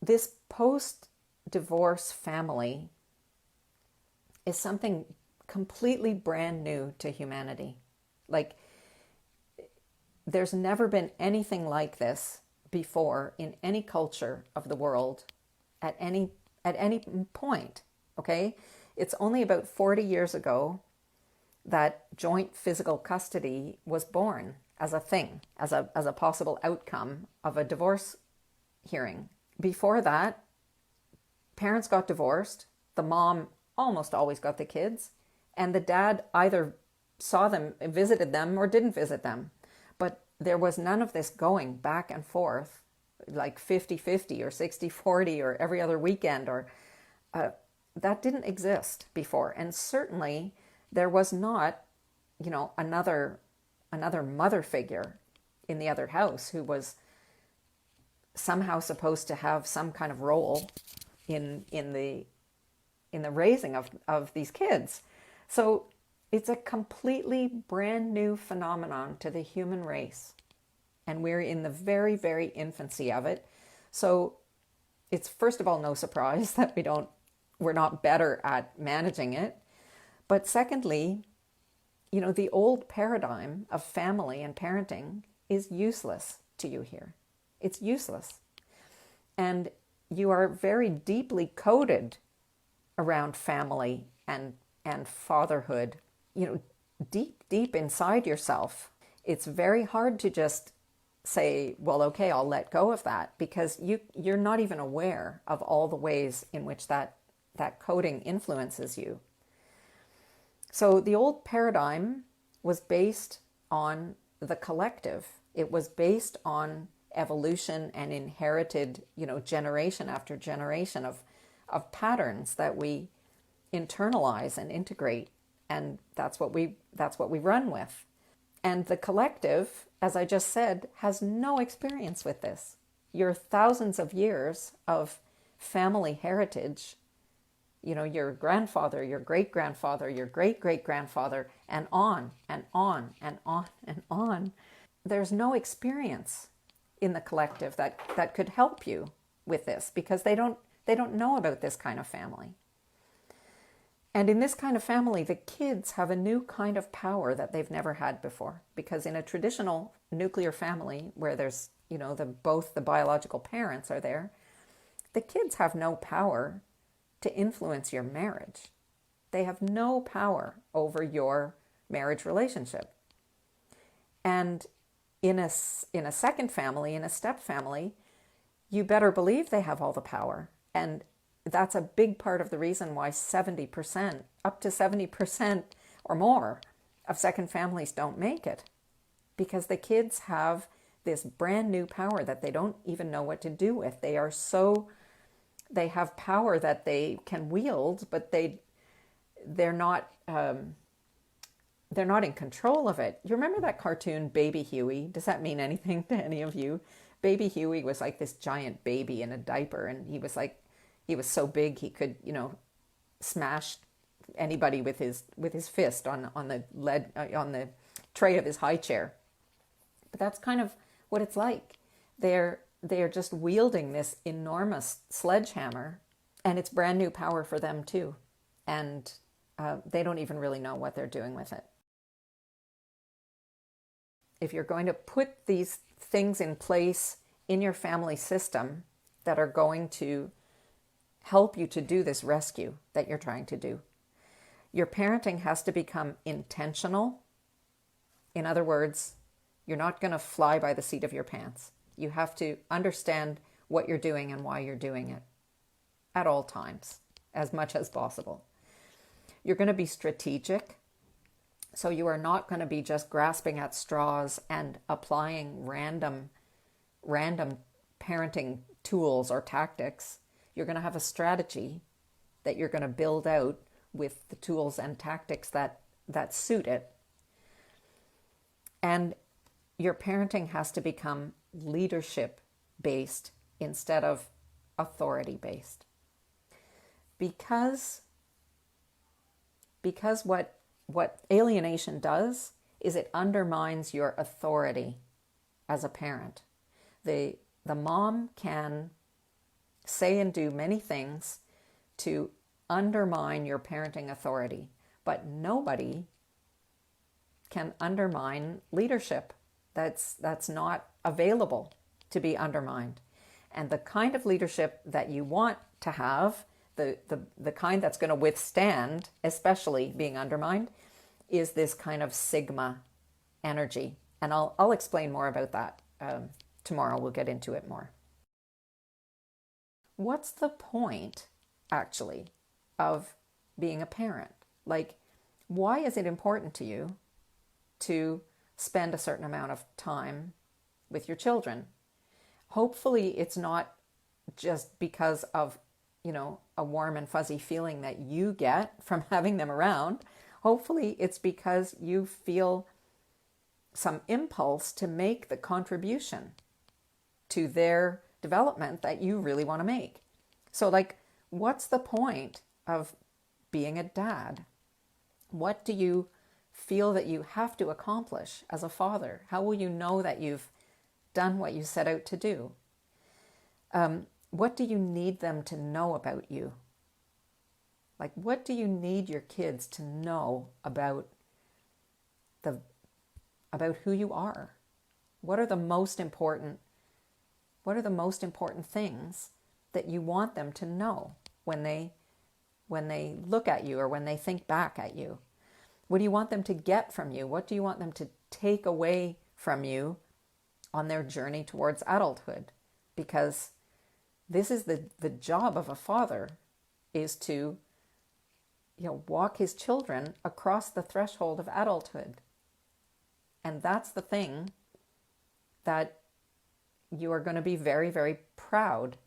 this post-divorce family is something completely brand new to humanity. Like, there's never been anything like this before in any culture of the world at any point, okay? It's only about 40 years ago that joint physical custody was born as a thing, as a possible outcome of a divorce hearing. Before that, parents got divorced, the mom almost always got the kids, and the dad either saw them, visited them, or didn't visit them. But there was none of this going back and forth, like 50-50 or 60-40 or every other weekend, or that didn't exist before. And certainly there was not, another mother figure in the other house who was somehow supposed to have some kind of role in the raising of these kids. So it's a completely brand new phenomenon to the human race. And we're in the very, very infancy of it. So it's, first of all, no surprise that we're not better at managing it. But secondly, the old paradigm of family and parenting is useless to you here. It's useless. And you are very deeply coded around family and fatherhood, deep inside yourself. It's very hard to just say, well, okay, I'll let go of that, because you're not even aware of all the ways in which that coding influences you. So the old paradigm was based on the collective. It was based on evolution and inherited, generation after generation of patterns that we internalize and integrate, and that's what we run with. And the collective, as I just said, has no experience with this. Your thousands of years of family heritage, your grandfather, your great-grandfather, your great-great-grandfather, and on and on and on and on. There's no experience in the collective that could help you with this, because they don't know about this kind of family. And in this kind of family, the kids have a new kind of power that they've never had before. Because in a traditional nuclear family where there's, both the biological parents are there, the kids have no power to influence your marriage. They have no power over your marriage relationship. And in a second family, in a step family, you better believe they have all the power. And that's a big part of the reason why 70%, up to 70% or more of second families don't make it. Because the kids have this brand new power that they don't even know what to do with. They have power that they can wield, but they're not in control of it. You remember that cartoon Baby Huey? Does that mean anything to any of you? Baby Huey was like this giant baby in a diaper, and he was so big he could, smash anybody with his fist on the tray of his high chair. But that's kind of what it's like. They're just wielding this enormous sledgehammer, and it's brand new power for them too. And they don't even really know what they're doing with it. If you're going to put these things in place in your family system that are going to help you to do this rescue that you're trying to do, your parenting has to become intentional. In other words, you're not going to fly by the seat of your pants. You have to understand what you're doing and why you're doing it at all times, as much as possible. You're going to be strategic. So you are not going to be just grasping at straws and applying random parenting tools or tactics. You're going to have a strategy that you're going to build out with the tools and tactics that suit it. And your parenting has to become leadership-based instead of authority-based. Because what alienation does is it undermines your authority as a parent. The mom can say and do many things to undermine your parenting authority, but nobody can undermine leadership. That's not available to be undermined. And the kind of leadership that you want to have, the kind that's going to withstand, especially being undermined, is this kind of Sigma energy. And I'll explain more about that tomorrow. We'll get into it more. What's the point, actually, of being a parent? Like, why is it important to you to spend a certain amount of time with your children? Hopefully it's not just because of, a warm and fuzzy feeling that you get from having them around. Hopefully it's because you feel some impulse to make the contribution to their development that you really want to make. So, like, what's the point of being a dad? What do you feel that you have to accomplish as a father? How will you know that you've done what you set out to do? What do you need them to know about you? Like, what do you need your kids to know about who you are? What are the most important things that you want them to know when they look at you or when they think back at you? What do you want them to get from you? What do you want them to take away from you on their journey towards adulthood? Because this is the job of a father, is to walk his children across the threshold of adulthood. And that's the thing that you are going to be very, very proud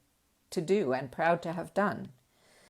to do and proud to have done.